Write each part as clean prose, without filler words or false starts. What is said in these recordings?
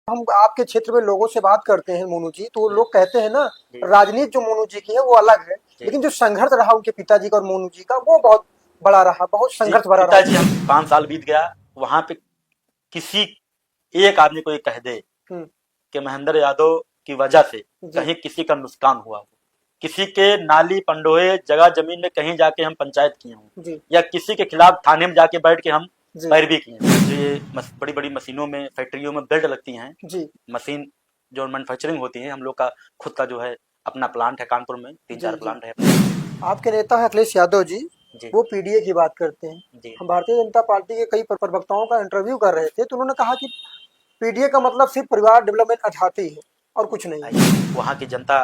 हम आपके क्षेत्र में लोगों से बात करते हैं मोनू जी, तो लोग कहते हैं ना, जी राजनीति जो मोनू जी की है वो अलग है, जी लेकिन जो संघर्ष रहा उनके पिताजी का और मोनू जी का वो बहुत बड़ा रहा, बहुत जी संघर्ष भरा पिताजी, रहा। हम 5 साल बीत गया वहां पे किसी एक आदमी को ये कह दे हम्म। कि महेंद्र यादव की वजह से जी कहीं किसी का नुकसान हुआ हो, किसी के नाली पंडोहे जगह जमीन में कहीं जाके हम पंचायत किए हों, जी या किसी के खिलाफ थाने में जाके बैठ के हम जी पैरवी किए हों। जो ये बड़ी बड़ी मशीनों में, फैक्ट्रियों में बेल्ट लगती हैं, जी मशीन जो मैन्युफैक्चरिंग होती है, हम लोग का खुद का जो है अपना प्लांट है, कानपुर में 3-4 जी जी प्लांट है अपने। आपके नेता है अखिलेश यादव जी, जी वो पीडीए की बात करते हैं। जी हम भारतीय जनता पार्टी के कई प्रवक्ताओं का इंटरव्यू कर रहे थे, तो उन्होंने कहा कि पीडीए का मतलब सिर्फ परिवार डेवलपमेंट अठाती है और कुछ नहीं है। वहाँ की जनता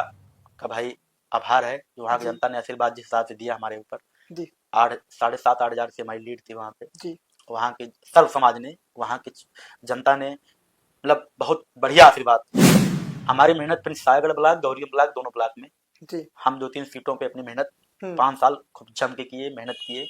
का भाई आभार है, जो वहाँ की जी जनता ने आशीर्वाद जिस हिसाब से दिया हमारे ऊपर। जी 8 7,500 से हमारी लीड थी वहाँ पे। जी वहाँ के सर्व समाज ने, वहाँ की जनता ने मतलब बहुत बढ़िया आशीर्वाद दिया। हमारी मेहनत फिर सायगढ़ ब्लॉक, गौरी ब्लॉक, दोनों ब्लॉक में जी हम 2-3 सीटों पे अपनी मेहनत हम्म 5 साल खूब जम के किए, मेहनत किए।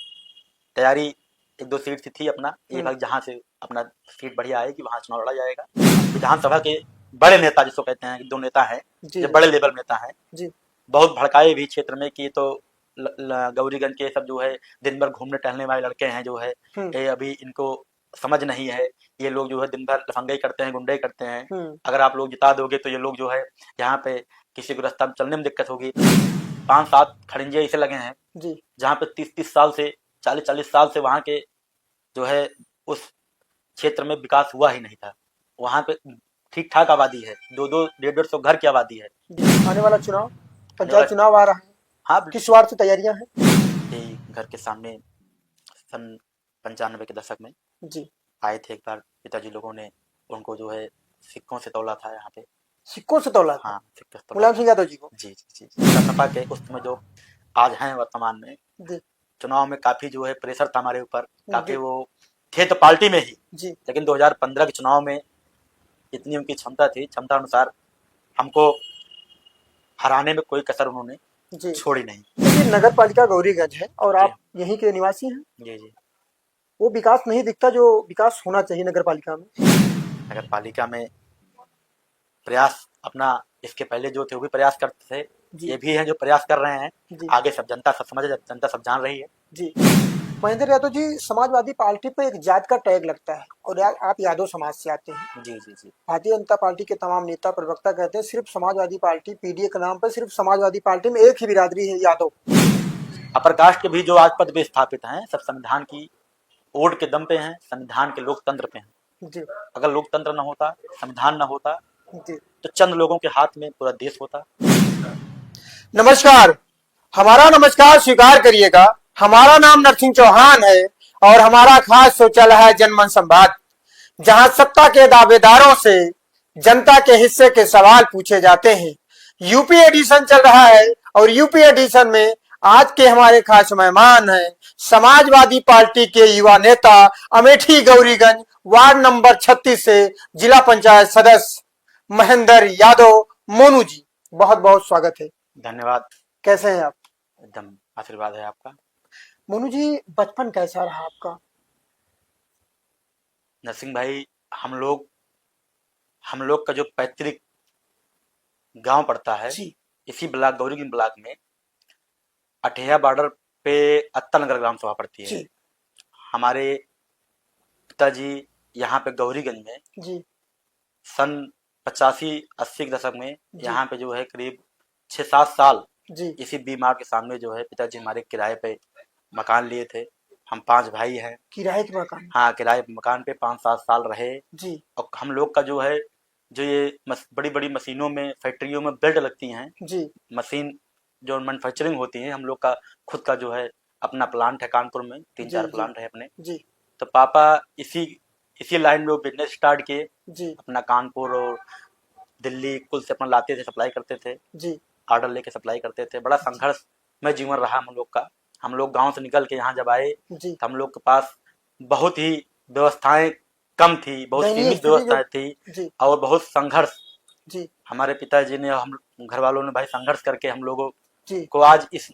तैयारी 1-2 सीट से थी अपना, ये हम्म भाग जहाँ से अपना सीट बढ़िया आएगी वहाँ चुनाव लड़ा जाएगा। विधानसभा के बड़े नेता जिसको कहते हैं, 2 नेता हैं जी जो जी बड़े लेवल नेता हैं, जी बहुत भड़काए भी क्षेत्र में कि तो गौरीगंज के सब जो है दिन भर घूमने टहलने वाले लड़के हैं, जो है हम्म ये अभी इनको समझ नहीं है, ये लोग जो है दिन भर लफंगाई करते हैं, गुंडे करते हैं। हम्म अगर आप लोग जिता दोगे तो ये लोग जो है यहाँ पे किसी को रास्ता में चलने में दिक्कत होगी। 5-7 खड़ंजे ऐसे लगे हैं जी जहाँ पे 30-30 साल से, 40-40 साल से वहाँ के जो है उस क्षेत्र में विकास हुआ ही नहीं था। वहाँ पे ठीक ठाक आबादी है, 2-2 150-150 घर की आबादी है। जी आने वाला चुनाव, आने पंचायत वाला, चुनाव आ रहा है, हाँ, किस वार्ड से तैयारियां हैं? यही घर के सामने सन 95 के दशक में जी आए थे एक बार पिताजी लोगों ने, उनको जो है सिक्कों से तौला था यहाँ पे। सिक्कों से तौला था हाँ, सिक्के से तौला मुलायम था। सिंह यादव जी को। जी जी जी सपा के उस समय जो आज हैं वर्तमान में, जी चुनाव में काफी जो है प्रेशर था हमारे ऊपर, काफी जी वो थे तो पार्टी में ही, जी लेकिन 2015 के चुनाव में इतनी उनकी क्षमता थी, क्षमता अनुसार हमको हराने में कोई कसर उन्होंने जी छोड़ी नहीं। देखिए, नगर पालिका गौरीगंज है और जी आप यहीं के निवासी हैं। जी जी वो विकास नहीं दिखता जो विकास होना चाहिए नगर पालिका में। नगर पालिका में प्रयास अपना, इसके पहले जो थे वो भी प्रयास करते थे, जी ये भी हैं जो प्रयास कर रहे हैं। जी आगे सब जनता सब समझ, जनता सब जान रही है। जी महेंद्र यादव जी, समाजवादी पार्टी पे एक जात का टैग लगता है और आप यादव समाज से आते हैं। जी जी जी भारतीय जनता पार्टी के तमाम नेता प्रवक्ता कहते हैं सिर्फ समाजवादी पार्टी, पीडीए के नाम पर सिर्फ समाजवादी पार्टी में एक ही बिरादरी है, यादव। अपर कास्ट के भी जो आज पद पे स्थापित हैं, सब संविधान की ओट के दम पे हैं, संविधान के लोकतंत्र पे हैं। जी अगर लोकतंत्र न होता, संविधान न होता, जी तो चंद लोगों के हाथ में पूरा देश होता। नमस्कार, हमारा नमस्कार स्वीकार करिएगा। हमारा नाम नरसिंह चौहान है और हमारा खास शौचाल है जनमन संवाद, जहां सत्ता के दावेदारों से जनता के हिस्से के सवाल पूछे जाते हैं। यूपी एडिशन चल रहा है और यूपी एडिशन में आज के हमारे खास मेहमान हैं समाजवादी पार्टी के युवा नेता, अमेठी गौरीगंज वार्ड नंबर 36 से जिला पंचायत सदस्य महेंद्र यादव मोनू जी। बहुत बहुत स्वागत है। धन्यवाद। कैसे हैं आप? एकदम आशीर्वाद है आपका। मोनू जी, बचपन कैसा रहा आपका? नरसिंह भाई, हम लोग का जो पैतृक गांव पड़ता है, जी इसी ब्लॉक, गौरीगंज ब्लॉक में अठेया बॉर्डर पे अत्ता नगर ग्राम सभा पड़ती है। जी हमारे पिताजी यहाँ पे गौरीगंज में जी सन 85-80 के दशक में जी यहाँ पे जो है करीब 6-7 साल जी इसी बीमार के सामने जो है पिताजी हमारे किराए पे मकान लिए थे। हम 5 भाई हैं। किराए के मकान। हाँ, किराए पे मकान पे 5-7 साल रहे। जी और हम लोग का जो है, जो ये बड़ी बड़ी मशीनों में, फैक्ट्रियों में बेल्ट लगती हैं, जी मशीन जो मैन्युफैक्चरिंग होती है, हम लोग का खुद का जो है अपना प्लांट है, कानपुर में तीन जी चार जी प्लांट है अपने। जी तो पापा इसी इसी लाइन में वो बिजनेस स्टार्ट किए, जी अपना कानपुर और दिल्ली कुल से अपना लाते थे, सप्लाई करते थे, जी ऑर्डर लेके सप्लाई करते थे। बड़ा संघर्ष में जीवन रहा हम लोग का। हम लोग गांव से निकल के यहाँ जब आए जी तो हम लोग के पास बहुत ही व्यवस्थाएं कम थी, बहुत दयनीय सीमित स्थिति जो। व्यवस्थाएं थी, जी और बहुत संघर्ष जी हमारे पिताजी ने, हम घर वालों ने भाई संघर्ष करके हम लोगों जी को आज इस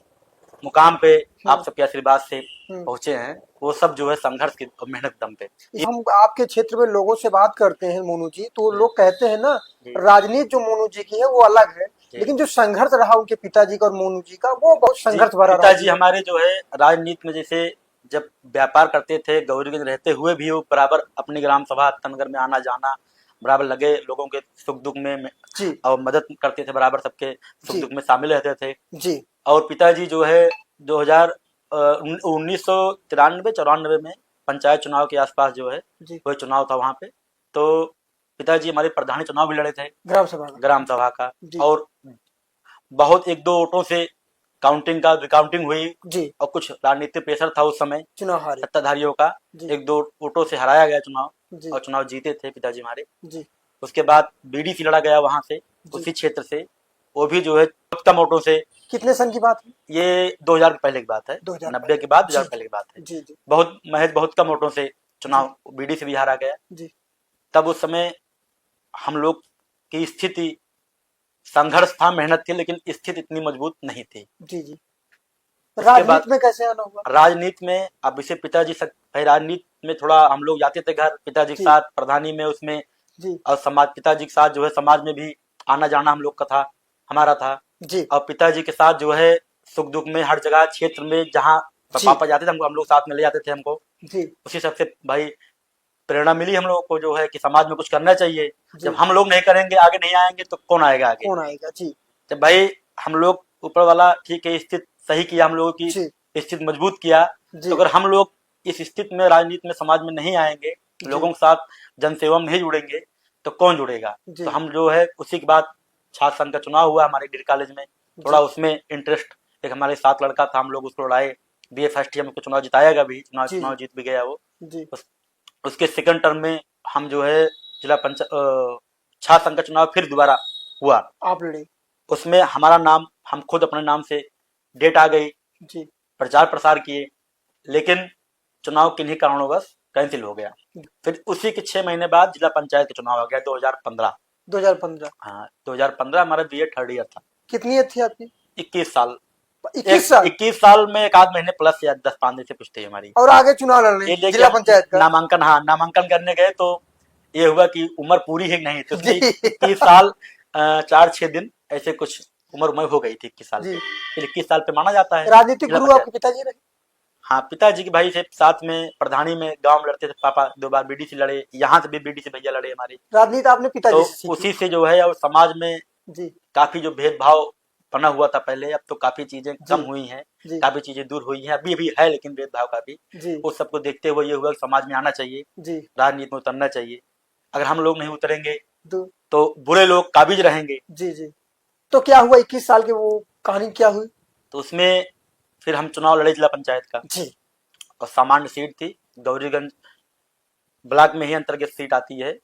मुकाम पे आप सबके आशीर्वाद से हम्म। पहुंचे हैं, वो सब जो है संघर्ष की और मेहनत दम पे। हम आपके क्षेत्र में लोगों से बात करते हैं मोनू जी, तो लोग कहते हैं ना, जी। राजनीति जो मोनू जी की है वो अलग है, जी। लेकिन जो संघर्ष रहा उनके पिताजी का और मोनू जी का, वो बहुत संघर्ष भरा रहा पिताजी है। हमारे जो है राजनीति में, जैसे जब व्यापार करते थे गौरीगंज रहते हुए भी, वो बराबर अपनी ग्राम सभा तनगर में आना जाना, बराबर लगे लोगों के सुख दुख में जी और मदद करते थे, बराबर सबके सुख जी दुख में शामिल रहते थे। जी और पिताजी जो है 1993-94 में पंचायत चुनाव के आसपास जो है जी कोई चुनाव था वहां पे, तो पिताजी हमारे प्रधानी चुनाव भी लड़े थे ग्राम सभा का, जी और बहुत एक दो वोटों से काउंटिंग का रिकाउंटिंग हुई, जी, और कुछ राजनीतिक प्रेशर था उस समय चुनाव हारे सत्ताधारियों का, जी एक दो वोटों से हराया गया चुनाव, जी और चुनाव जीते थे पिताजी हमारे। जी उसके बाद बीडीसी लड़ा गया वहां से, उसी क्षेत्र से, वो भी जो है बहुत कम वोटों से। कितने सन की बात है? ये 2000 के पहले की बात है, 2000 90 के बाद, 2000 जी पहले की बात है। जी जी बहुत कम वोटों से चुनाव बीडीसी भी हारा गया। जी तब उस समय हम लोग की स्थिति, संघर्ष था, मेहनत थी, लेकिन स्थिति इतनी मजबूत नहीं थी। जी जी। उसके बाद राजनीति में कैसे आना हुआ? राजनीति में अब इसे पिताजी राजनीति में थोड़ा हम लोग जाते थे घर पिताजी के जी साथ, प्रधानी में उसमें, जी और समाज पिताजी के साथ जो है समाज में भी आना जाना हम लोग का था, हमारा था। जी और पिताजी के साथ जो है सुख दुख में हर जगह क्षेत्र में जहाँ जी पापा जाते थे हमको, हम लोग साथ में ले जाते थे हमको। जी उसी सबसे भाई प्रेरणा मिली हम लोगों को जो है कि समाज में कुछ करना चाहिए। जी। जब हम लोग नहीं करेंगे, आगे नहीं आएंगे, तो कौन आएगा आगे? कौन आएगा? जी जब भाई हम लोग, ऊपर वाला ठीक है स्थिति सही किया, हम लोगों की जी स्थिति मजबूत किया, जी तो अगर हम लोग इस स्थिति में राजनीति में समाज में नहीं आएंगे, जी लोगों के साथ जनसेवा में नहीं जुड़ेंगे, तो कौन जुड़ेगा? जी तो हम जो है उसी के बाद छात्र संघ का चुनाव हुआ हमारे डिग्री कॉलेज में, थोड़ा जी उसमें इंटरेस्ट, एक हमारे साथ लड़का था, हम लोग उसको लड़ाए, बीए फर्स्ट ईयर में चुनाव जिताएगा भी, जी चुनाव जीत भी गया वो। जी उसके सेकंड टर्म में हम जो है जिला छात्र संघ का चुनाव फिर दोबारा हुआ, आप लड़े? उसमें हमारा नाम, हम खुद अपने नाम से डेट आ गई, जी प्रचार प्रसार किए, लेकिन चुनाव किन्हीं कारणोंवश कैंसिल हो गया। फिर उसी के 6 महीने बाद जिला पंचायत के चुनाव आ गया 2015। 2015 हाँ 2015 हमारा बीए थर्ड ईयर था। कितनी एज थी आपकी? 21 साल। 21 साल? 21 साल में एक आध महीने प्लस या 10-5 दिन से कुछ थी हमारी। और आगे चुनाव लड़ रहे ये जिला पंचायत का? नामांकन, हाँ नामांकन करने गए तो ये हुआ कि उम्र पूरी है नहीं, तो जी 21 साल 4-6 दिन ऐसे कुछ उम्र हो गई थी 21 साल जी। पे, फिर 21 साल पे माना जाता है। राजनीतिक जिला गुरु पंचायत, आपके पिताजी रहे? हाँ पिताजी के भाई से साथ में प्रधानी में गांव में लड़ते थे पापा, 2 बार बीडीसी लड़े, यहाँ से भी बीडीसी भैया लड़े हमारे। राजनीति आपने पिताजी तो से सीखी? उसी से जो है, और समाज में जी काफी जो भेदभाव बना हुआ था पहले, अब तो काफी चीजें जी कम हुई हैं, जी काफी चीजें दूर हुई हैं, अभी भी है लेकिन भेदभाव काफी। जी उस सबको देखते हुए ये हुआ कि समाज में आना चाहिए, जी राजनीति में उतरना चाहिए। अगर हम लोग नहीं उतरेंगे दो तो बुरे लोग काबिज रहेंगे। जी जी। तो क्या हुआ 21 साल के, वो कहानी क्या हुई? तो उसमें फिर हम चुनाव लड़े जिला पंचायत का, जी और सामान्य सीट थी, गौरीगंज ब्लॉक में ही अंतर्गत सीट आती है,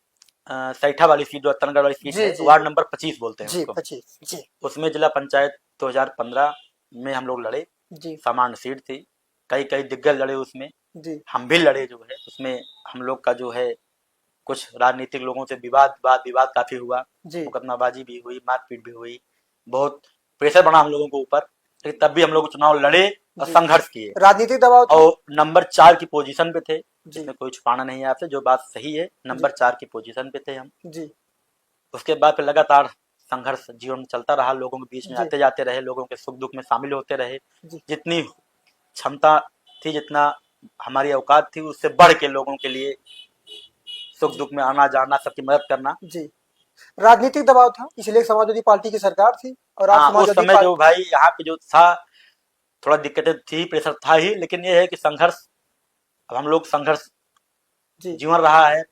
सैठा वाली सीट, जो तनगढ़ वाली सीट जी है, जी वार्ड नंबर 25 बोलते हैं जी उसको। 25 जी उसमें जिला पंचायत 2015 में हम लोग लड़े, जी सामान्य सीट थी, कई कई दिग्गज लड़े उसमें, जी हम भी लड़े जो है उसमें। हम लोग का जो है कुछ राजनीतिक लोगों से विवाद काफी हुआ, जी मुकदमाबाजी भी हुई, मारपीट भी हुई, बहुत प्रेशर बना हम लोगों को ऊपर, लेकिन तब भी हम लोग चुनाव लड़े और जी। संघर्ष किए, राजनीतिक दबाव था? और नंबर 4 की पोजीशन पे थे। जी इसमें कोई छुपाना नहीं है आपसे, जो बात सही है, नंबर 4 की पोजीशन पे थे हम। जी उसके बाद फिर लगातार संघर्ष जीवन में चलता रहा, लोगों के बीच में जी आते जाते रहे, लोगों के सुख दुख में शामिल होते रहे, जी जितनी क्षमता थी, जितना हमारी औकात थी, उससे बढ़ के लोगों के लिए सुख दुख में आना जाना, सबकी मदद करना। जी। राजनीतिक दबाव था इसलिए समाजवादी पार्टी की सरकार थी, और आप हाँ उस समाजवादी समय जो पार्टी? भाई यहाँ पे जो था, थोड़ा दिक्कतें थी, प्रेशर था ही, लेकिन ये है कि संघर्ष, अब हम लोग संघर्ष जी जीवन रहा है,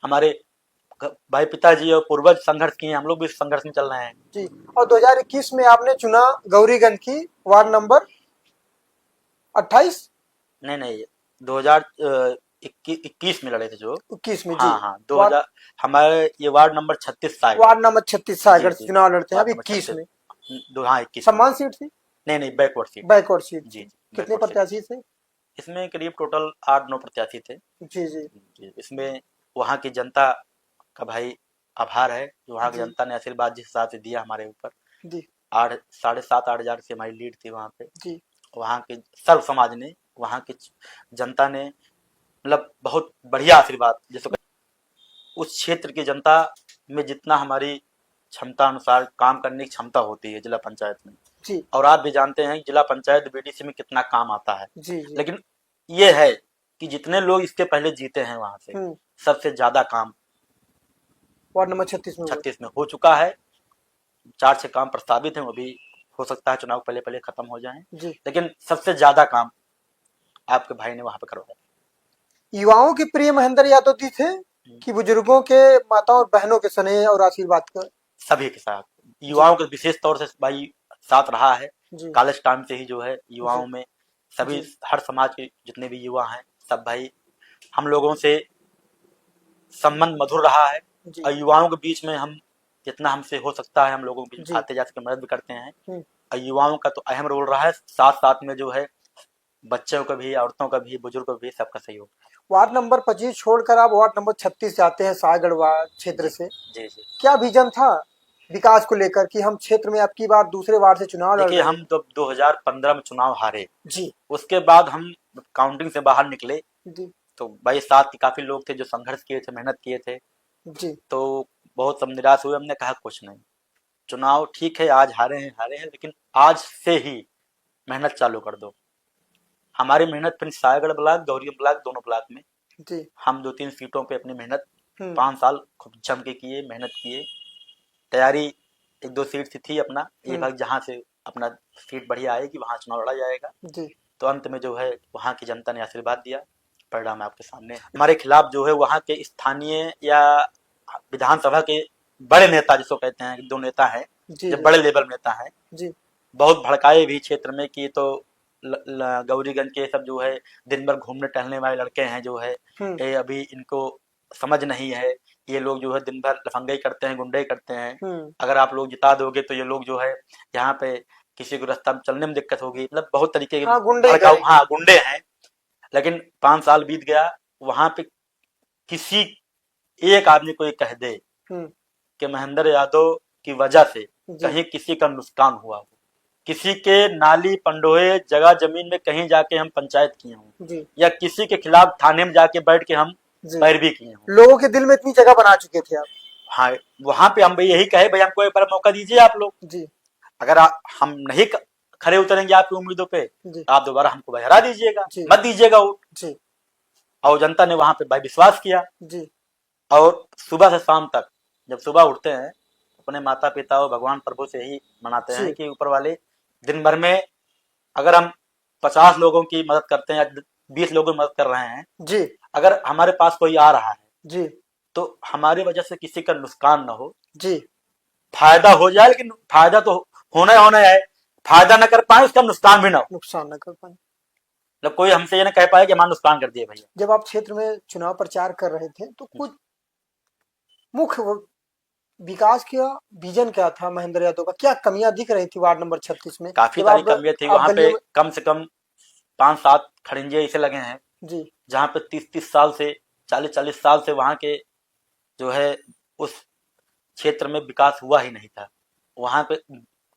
हमारे भाई पिताजी और पूर्वज संघर्ष किए, हम लोग भी संघर्ष में चल रहे हैं। जी। और 2021 में आपने चुना गौरीगंज की वार्ड नंबर 28? नहीं 2021 में लड़े थे जो। 21 में? जी। हाँ 2000 हमारे ये वार्ड नंबर 36 था, वार्ड नंबर 36 सागर जी, चुनाव लड़ते हैं अब वार्ड नंबर 21 में। 21 सम्मान सीट थी? नहीं बैकवर्ड सीट। बैकवर्ड सीट जी थी। जी, कितने बैकवर्ड सीट। प्रत्याशी थे? इसमें करीब टोटल 8-9 प्रत्याशी थे। जी जी जी, इसमें वहाँ की जनता का भाई आभार है, जो वहाँ की जी जनता ने आशीर्वाद जिस हिसाब से दिया हमारे ऊपर, जी 8 7.5-8 हजार से हमारी लीड थी वहाँ पे। जी वहाँ के सर्व समाज ने, वहाँ की जनता ने मतलब बहुत बढ़िया आशीर्वाद, जैसे उस क्षेत्र की जनता में जितना हमारी क्षमता अनुसार काम करने की क्षमता होती है जिला पंचायत में, जी और आप भी जानते हैं जिला पंचायत बीडीसी में कितना काम आता है। जी जी। लेकिन ये है कि जितने लोग इसके पहले जीते हैं वहां से सबसे ज्यादा काम वार्ड नंबर 36 में हुआ। 36 में हो चुका है। 4-6 काम प्रस्तावित हैं, वो भी हो सकता है चुनाव पहले पहले खत्म हो जाएं, जी। लेकिन सबसे ज्यादा काम आपके भाई ने वहां पे करवाया। युवाओं के प्रिय महेंद्र यादव जी थे कि बुजुर्गों के, माताओं और बहनों के स्नेह और आशीर्वाद का? सभी के साथ, युवाओं के विशेष तौर से भाई साथ रहा है। जी कॉलेज टाइम से ही जो है युवाओं जी में सभी, जी हर समाज के जितने भी युवा हैं सब भाई हम लोगों से संबंध मधुर रहा है। जी और युवाओं के बीच में हम जितना हमसे हो सकता है हम लोगों के बीच जी। में आते जाते मदद भी करते हैं। हम्म। और युवाओं का तो अहम रोल रहा है, साथ साथ में जो है बच्चों का भी, औरतों का भी, बुजुर्गों का भी, सबका सहयोग। वार्ड नंबर 25 छोड़कर आप वार्ड नंबर 36 जाते हैं, सायगढ़ वार्ड क्षेत्र से। जी जी। क्या विजन था विकास को लेकर कि हम क्षेत्र में अब की बार दूसरे वार्ड से चुनाव लड़ देखिए, रहे हम हैं? जब 2015 में चुनाव हारे, जी उसके बाद हम काउंटिंग से बाहर निकले, जी तो भाई साथ के काफी लोग थे जो संघर्ष किए थे, मेहनत किए थे, जी तो बहुत सब निराश हुए। हमने कहा कुछ नहीं, चुनाव ठीक है आज हारे हैं, लेकिन आज से ही मेहनत चालू कर दो। हमारी मेहनत फिर सायगढ़ ब्लॉक, गौरियम ब्लॉक, दोनों ब्लॉक में जी। हम 2-3 सीटों पे अपनी मेहनत 5 हम्म साल खूब जम के किए, मेहनत किए। तैयारी 1-2 सीट से थी अपना, ये भाग जहाँ से अपना सीट बढ़िया आएगी वहां चुनाव लड़ा जाएगा। जी तो अंत में जो है वहाँ की जनता ने आशीर्वाद दिया, परिणाम आपके सामने। हमारे खिलाफ जो है वहाँ के स्थानीय या विधानसभा के बड़े नेता जिसको कहते हैं, 2 नेता हैं जी जो बड़े लेवल नेता हैं, जी बहुत भड़काए भी क्षेत्र में कि तो गौरीगंज के सब जो है दिन भर घूमने टहलने वाले लड़के हैं जो है, ये अभी इनको समझ नहीं है, ये लोग जो है दिन भर लफंगाई करते हैं, गुंडाई करते हैं, अगर आप लोग जिता दोगे तो ये लोग जो है यहाँ पे किसी को रास्ता में चलने में दिक्कत होगी, मतलब बहुत तरीके के भड़काऊ, हाँ गुंडे हैं। लेकिन 5 साल बीत गया, वहां पे किसी एक आदमी को ये कह दे कि महेंद्र यादव की वजह से कहीं किसी का नुकसान हुआ हो, किसी के नाली पंडोहे जगह जमीन में कहीं जाके हम पंचायत किए हों, या किसी के खिलाफ थाने में जाके बैठ के हम पैरवी किए हों, लोगों के दिल में इतनी जगह बना चुके थे आप। हाँ, वहां पे हम यही कहे भाई हमको एक बार मौका दीजिए आप लोग जी। अगर हम नहीं खड़े उतरेंगे आपकी उम्मीदों पे, आप दोबारा हमको भाई हरा दीजिएगा, मत दीजिएगा वोट। और जनता ने वहां पे भाई विश्वास किया जी। और सुबह से शाम तक जब सुबह उठते हैं अपने माता पिता और भगवान प्रभु से ही मनाते हैं कि ऊपर वाले दिन भर में अगर हम 50 लोगों की मदद करते हैं या 20 लोगों की मदद कर रहे हैं जी, अगर हमारे पास कोई आ रहा है जी, तो हमारी वजह से किसी का नुकसान ना हो जी, फायदा हो जाए, लेकिन फायदा तो होना है, फायदा ना कर पाए उसका नुकसान भी ना हो, नुकसान ना कर पाए, मतलब कोई हमसे ये ना कह पाए कि हमारा नुकसान कर दिए भैया। जब आप क्षेत्र में चुनाव प्रचार कर रहे थे तो कुछ मुख्य विकास का विजन क्या था महेंद्र यादव का? क्या कमियां दिख रही थी वार्ड नंबर 36 में? काफी सारी कमियां थी वहां पे, कम से कम 5-7 खड़िंजे ऐसे लगे हैं जी, जहाँ पे 30-30 साल से 40-40 साल से वहां के जो है उस क्षेत्र में विकास हुआ ही नहीं था। वहां पे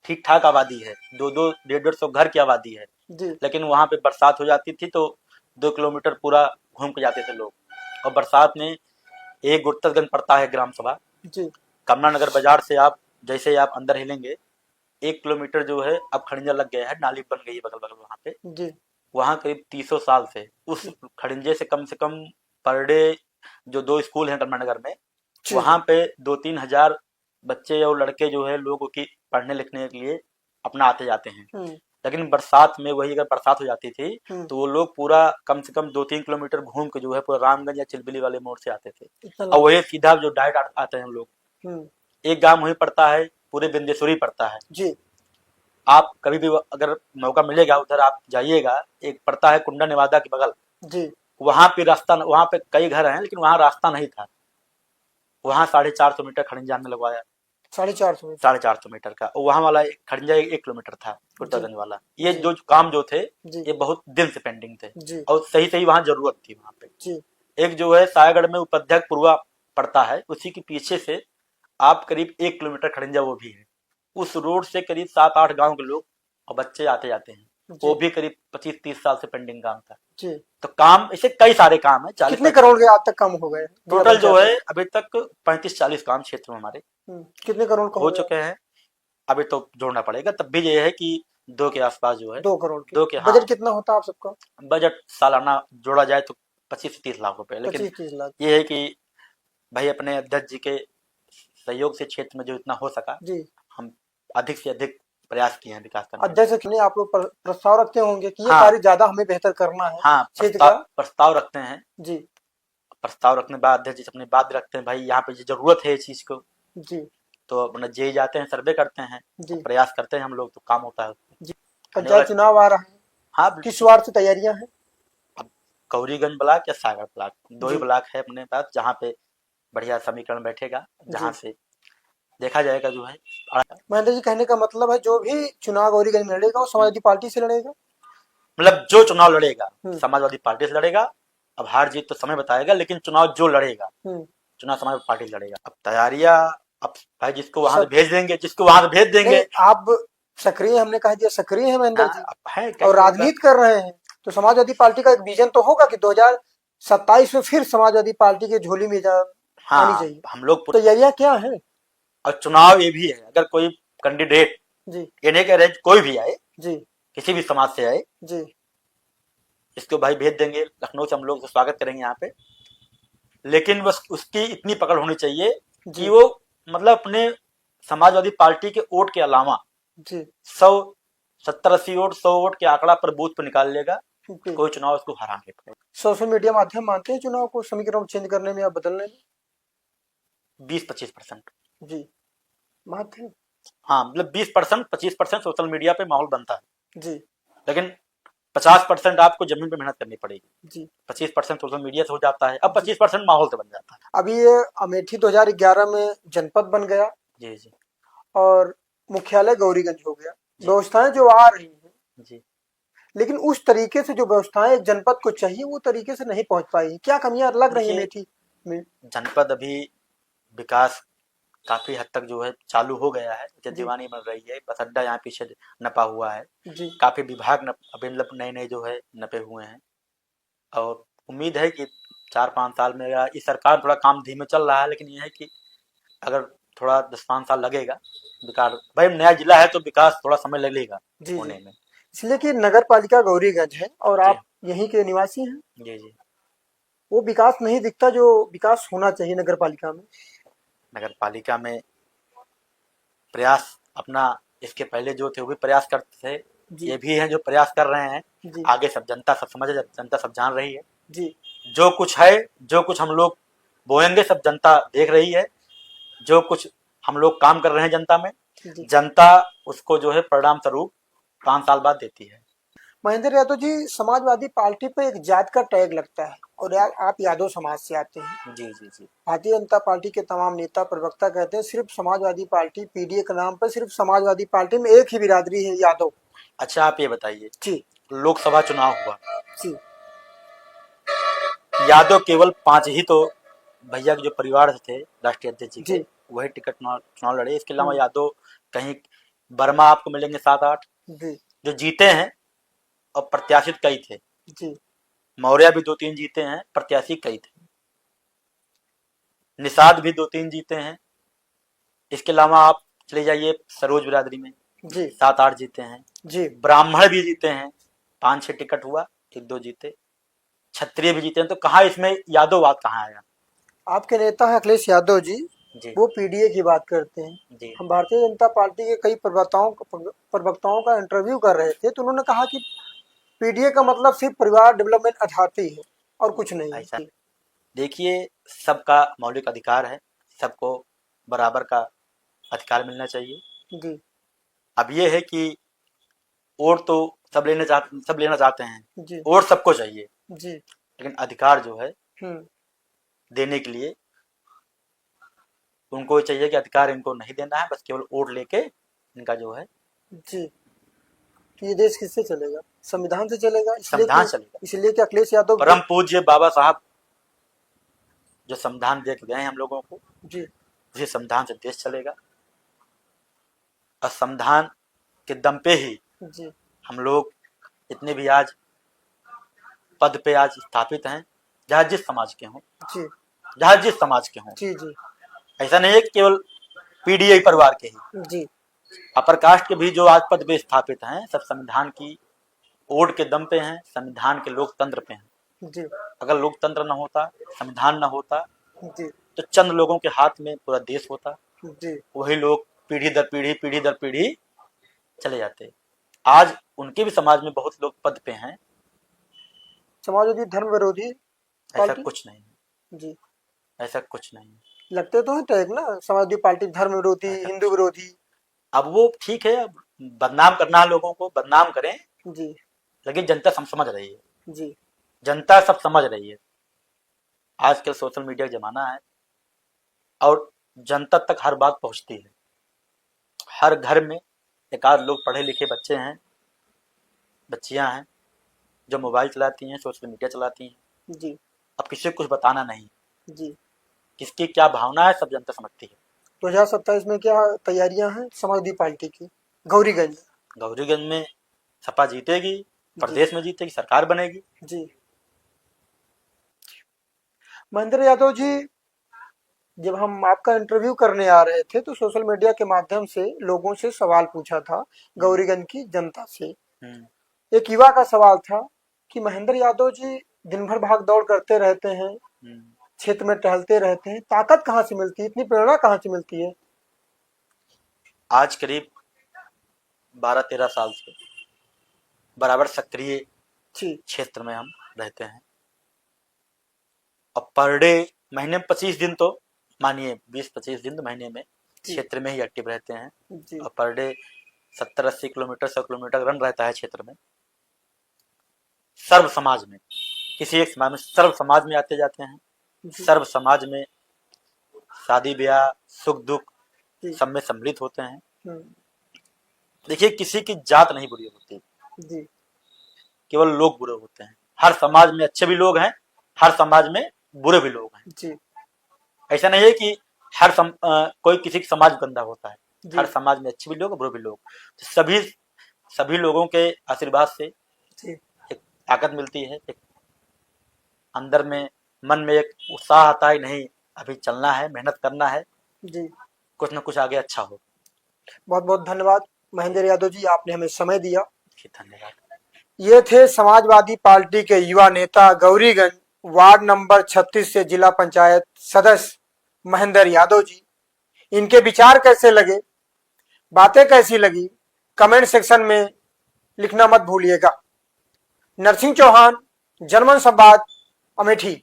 ठीक ठाक आबादी है, 200-150 घर की आबादी है जी, लेकिन वहां पे बरसात हो जाती थी तो 2 किलोमीटर पूरा घूम के जाते थे लोग। और बरसात में एक गुर्तरगंज पड़ता है ग्राम सभा जी, कमला नगर बाजार से आप जैसे आप अंदर हिलेंगे 1 किलोमीटर जो है अब खड़िंजा लग गया है, नाली बन गई है बगल बगल वहां पे जी। वहां करीब 300 साल से उस खड़िंजे से कम पर डे जो 2 स्कूल हैं कमला नगर में, वहां पे 2-3 हजार बच्चे और लड़के जो है लोगों की पढ़ने लिखने के लिए अपना आते जाते हैं। लेकिन बरसात में वही अगर बरसात हो जाती थी तो वो लोग पूरा कम से कम 2-3 किलोमीटर घूम के जो है पूरा रामगंज या चिलबिली वाले मोड़ से आते थे, और वही सीधा जो डायरेक्ट आते हैं लोग। एक गांव वही पड़ता है, पूरे बिंदेश्वरी पड़ता है जी, आप कभी भी अगर मौका मिलेगा उधर आप जाइएगा, एक पड़ता है कुंडा नेवादा के बगल जी, वहां पे रास्ता, वहां पे कई घर हैं लेकिन वहां रास्ता नहीं था, वहां 450 मीटर खड़िंजा में लगवाया, 450 मीटर का, वहां वाला खड़िंजा 1 किलोमीटर था गुर्तरगंज वाला। ये जो काम जो थे ये बहुत दिन से पेंडिंग थे और सही वहां जरूरत थी वहां पे जी। एक जो है सायगढ़ में उपाध्यक्ष पूर्वा पड़ता है, उसी के पीछे से आप करीब 1 किलोमीटर खड़िंजा वो भी है, उस रोड से करीब 7-8 गांव के लोग और बच्चे आते जाते हैं, वो भी करीब 25-30 साल से पेंडिंग काम था जी। तो काम ऐसे कई सारे काम है। 40 कितने करोड़ के आज तक काम हो गए टोटल जो है अभी तक 35-40 काम क्षेत्र में हमारे कितने करोड़ हो चुके हैं। अभी तो जोड़ना पड़ेगा, तब भी ये है कि 2 के आसपास जो है 2 करोड़ के। 2 के। हाँ, बजट कितना होता है आप सबका? बजट सालाना जोड़ा जाए तो 25 से 30 लाख रुपए, लेकिन 25-30 लाख। ये है कि भाई अपने अध्यक्ष जी के सहयोग से क्षेत्र में जो इतना हो सका जी, हम अधिक से अधिक प्रयास किए हैं विकास करने। अध्यक्ष ने आप लोग प्रस्ताव रखते होंगे कि ये हाँ, कार्य ज्यादा हमें बेहतर करना है। हाँ, क्षेत्र का प्रस्ताव रखते हैं जी। प्रस्ताव रखने के बाद अध्यक्ष जी अपनी बात रखते हैं, भाई यहाँ पे जरूरत है इस चीज को जी। तो अपना जे जाते हैं, सर्वे करते हैं जी। प्रयास करते हैं हम लोग, तो काम होता है जी। पंचायत चुनाव आ रहा है। हाँ, किस वार्ड से तैयारियां हैं? अब गौरीगंज ब्लॉक या सागर ब्लॉक, 2 ही ब्लॉक है अपने पास जहाँ पे बढ़िया समीकरण बैठेगा, जहाँ से देखा जाएगा जो है। महेंद्र जी, कहने का मतलब है जो भी चुनाव गौरीगंज में लड़ेगा वो समाजवादी पार्टी से लड़ेगा? मतलब जो चुनाव लड़ेगा समाजवादी पार्टी से लड़ेगा। अब हार जीत तो समय बताएगा, लेकिन चुनाव जो लड़ेगा चुनाव समाजवादी पार्टी से लड़ेगा। अब तैयारियां, अब भाई जिसको वहां से भेज देंगे, जिसको वहां से भेज देंगे। आप सक्रिय, हमने कहा दिया सक्रिय है महेंद्र जी है और राजनीति कर रहे हैं, तो समाजवादी पार्टी का एक विजन तो होगा कि 2027 में फिर समाजवादी पार्टी के झोली में आनी चाहिए। हम लोग तैयारियां क्या है? और चुनाव ये भी है, अगर कोई कैंडिडेट जी ये के रेंज कोई भी आए जी, किसी भी समाज से आए जी, इसको भाई भेज देंगे लखनऊ से, हम लोग स्वागत करेंगे यहाँ पे। लेकिन बस उसकी इतनी पकड़ होनी चाहिए कि वो मतलब अपने समाजवादी पार्टी के वोट के अलावा 170-80 वोट 100 वोट के आंकड़ा पर बूथ पर निकाल लेगा, कोई चुनाव उसको हरा के पड़ेगा। सोशल मीडिया माध्यम मानते हैं चुनाव को समीकरण चेंज करने में या बदलने में? 20-25% जी मानते हैं। हाँ, मतलब 20% 25% सोशल मीडिया पे माहौल बनता है जी, लेकिन 50% आपको जमीन पे मेहनत करनी पड़ेगी जी। 25% सोशल मीडिया से हो जाता है, अब 25% माहौल से बन जाता है। अभी ये अमेठी 2011 में जनपद बन गया। जी जी। और मुख्यालय गौरीगंज हो गया। व्यवस्थाएं जो आ रही हैं जी, लेकिन उस तरीके से जो व्यवस्थाएं एक जनपद को चाहिए वो तरीके से नहीं पहुंच पाई। क्या कमियां लग रही है अमेठी में? जनपद अभी विकास काफी हद तक जो है चालू हो गया है, दीवानी बन रही है, बस अड्डा यहाँ पीछे नपा हुआ है। काफी विभाग अभी मतलब नए नए जो है नपे हुए हैं और उम्मीद है कि 4-5 साल में, इस सरकार थोड़ा काम धीमे चल रहा है, लेकिन यह है कि अगर थोड़ा 10-5 साल लगेगा विकास, भाई नया जिला है तो विकास थोड़ा समय लगेगा होने में। इसलिए कि नगर पालिका गौरीगंज है और आप यहीं के निवासी हैं। जी जी। वो विकास नहीं दिखता जो विकास होना चाहिए नगर पालिका में। नगर पालिका में प्रयास अपना, इसके पहले जो थे वो भी प्रयास करते थे, ये भी हैं जो प्रयास कर रहे हैं। आगे सब जनता सब समझ, जनता सब जान रही है जी। जो कुछ है, जो कुछ हम लोग बोएंगे सब जनता देख रही है। जो कुछ हम लोग काम कर रहे हैं जनता में, जनता उसको जो है परिणाम स्वरूप 5 साल बाद देती है। महेंद्र यादव जी, समाजवादी पार्टी पे एक जात का टैग लगता है और आप यादव समाज से आते हैं। जी जी जी। भारतीय जनता पार्टी के तमाम नेता प्रवक्ता कहते हैं सिर्फ समाजवादी पार्टी पीडीए के नाम पर, सिर्फ समाजवादी पार्टी में एक ही बिरादरी है, यादव। अच्छा, आप ये बताइए जी, लोकसभा चुनाव हुआ जी, यादव केवल 5 ही तो भैया के जो परिवार थे राष्ट्रीय अध्यक्ष जी के, वही टिकट चुनाव लड़े। इसके अलावा यादव कहीं वर्मा आपको मिलेंगे 7-8 जो जीते हैं और प्रत्याशित कई थे जी। मौर्य भी 2-3 जीते हैं, प्रत्याशी कई थे। निषाद भी 2-3 जीते हैं। इसके अलावा आप चले जाइए सरोज बिरादरी में जी 7-8 जीते हैं जी। ब्राह्मण भी जीते हैं, 5-6 टिकट हुआ, 1-2 जीते। क्षत्रिय भी जीते हैं, तो कहाँ इसमें यादववाद कहाँ आया? आपके नेता है अखिलेश यादव जी, वो पीडीए की बात करते हैं जी। हम भारतीय जनता पार्टी के कई प्रवक्ताओं का इंटरव्यू कर रहे थे तो उन्होंने कहा कि पीडीए का मतलब सिर्फ परिवार डेवलपमेंट अथॉरिटी है और कुछ नहीं है। देखिए, सबका मौलिक अधिकार है, सबको बराबर का अधिकार मिलना चाहिए जी। अब ये है कि वोट तो सब लेना चाहते हैं जी। वोट सबको चाहिए जी, लेकिन अधिकार जो है देने के लिए उनको चाहिए कि अधिकार इनको नहीं देना है, बस केवल वोट लेके इनका जो है जी। ये देश किससे चलेगा? संविधान से चलेगा। संविधान चलेगा, इसलिए कि अखिलेश यादव परम पूज्य बाबा साहब जो संविधान दे के गए हैं हम लोगों को जी, उसी संविधान से देश चलेगा और संविधान के दम पे ही जी हम लोग जितने भी आज पद पे आज स्थापित हैं, जहाँ जिस समाज के हों, जहाँ जिस समाज के हों, जी जी, ऐसा नहीं है कि केवल पीडीआई परिवार के ही जी, अपर कास्ट के भी जो आज पद पे स्थापित हैं, सब संविधान की ओट के दम पे हैं, संविधान के लोकतंत्र पे हैं। जी, अगर लोकतंत्र न होता, संविधान न होता, जी, तो चंद लोगों के हाथ में पूरा देश होता। जी, वही लोग पीढ़ी दर पीढ़ी चले जाते। आज उनके भी समाज में बहुत लोग पद पे हैं। समाजवादी धर्म विरोधी ऐसा कुछ नहीं है, जी, ऐसा कुछ नहीं है। लगते तो है टैग ना, समाजवादी पार्टी धर्म विरोधी, हिंदू विरोधी। अब वो ठीक है, बदनाम करना है, लोगों को बदनाम करें जी, लेकिन जनता समझ रही है। जी, जनता सब समझ रही है। आजकल सोशल मीडिया का जमाना है और जनता तक हर बात पहुंचती है। हर घर में एक आध लोग पढ़े लिखे बच्चे हैं, बच्चियां हैं जो मोबाइल चलाती हैं, सोशल मीडिया चलाती हैं। जी, अब किसी को कुछ बताना नहीं, जी, किसकी क्या भावना है सब जनता समझती है। 2027 में क्या तैयारियां हैं समाजवादी पार्टी की? गौरीगंज में सपा जीतेगी, प्रदेश में जीतेगी, सरकार बनेगी। जी, महेंद्र यादव जी, जब हम आपका इंटरव्यू करने आ रहे थे तो सोशल मीडिया के माध्यम से लोगों से सवाल पूछा था, गौरीगंज की जनता से। एक युवा का सवाल था कि महेंद्र यादव जी दिन भर भाग दौड़ करते रहते हैं, क्षेत्र में टहलते रहते हैं, ताकत कहाँ से मिलती है, इतनी प्रेरणा कहाँ से मिलती है? आज करीब 12-13 साल से बराबर सक्रिय क्षेत्र में हम रहते हैं और पर डे महीने में 25 दिन तो मानिए 20-25 दिन तो महीने में क्षेत्र में ही एक्टिव रहते हैं। और per day 70-80 kilometre 100 kilometre run रहता है क्षेत्र में। सर्व समाज में, किसी एक समाज में, सर्व समाज में आते जाते हैं। सर्व समाज में शादी ब्याह सुख दुख सब में सम्मिलित होते हैं। देखिए, किसी की जात नहीं बुरी होती, केवल लोग बुरे होते हैं। हर समाज में अच्छे भी लोग हैं, हर समाज में बुरे भी लोग हैं। ऐसा नहीं है कि कोई किसी का समाज गंदा होता है। हर समाज में अच्छे भी लोग, बुरे भी लोग। तो सभी लोगों के आशीर्वाद से एक ताकत मिलती है, एक अंदर में मन में एक उत्साह आता है, नहीं अभी चलना है, मेहनत करना है, कुछ न कुछ आगे अच्छा हो। बहुत बहुत धन्यवाद महेंद्र यादव जी, आपने हमें समय दिया। धन्यवाद। ये थे समाजवादी पार्टी के युवा नेता, गौरीगंज वार्ड नंबर 36 से जिला पंचायत सदस्य महेंद्र यादव जी। इनके विचार कैसे लगे, बातें कैसी लगी, कमेंट सेक्शन में लिखना मत भूलिएगा। नरसिंह चौहान, जनमन संवाद, अमेठी।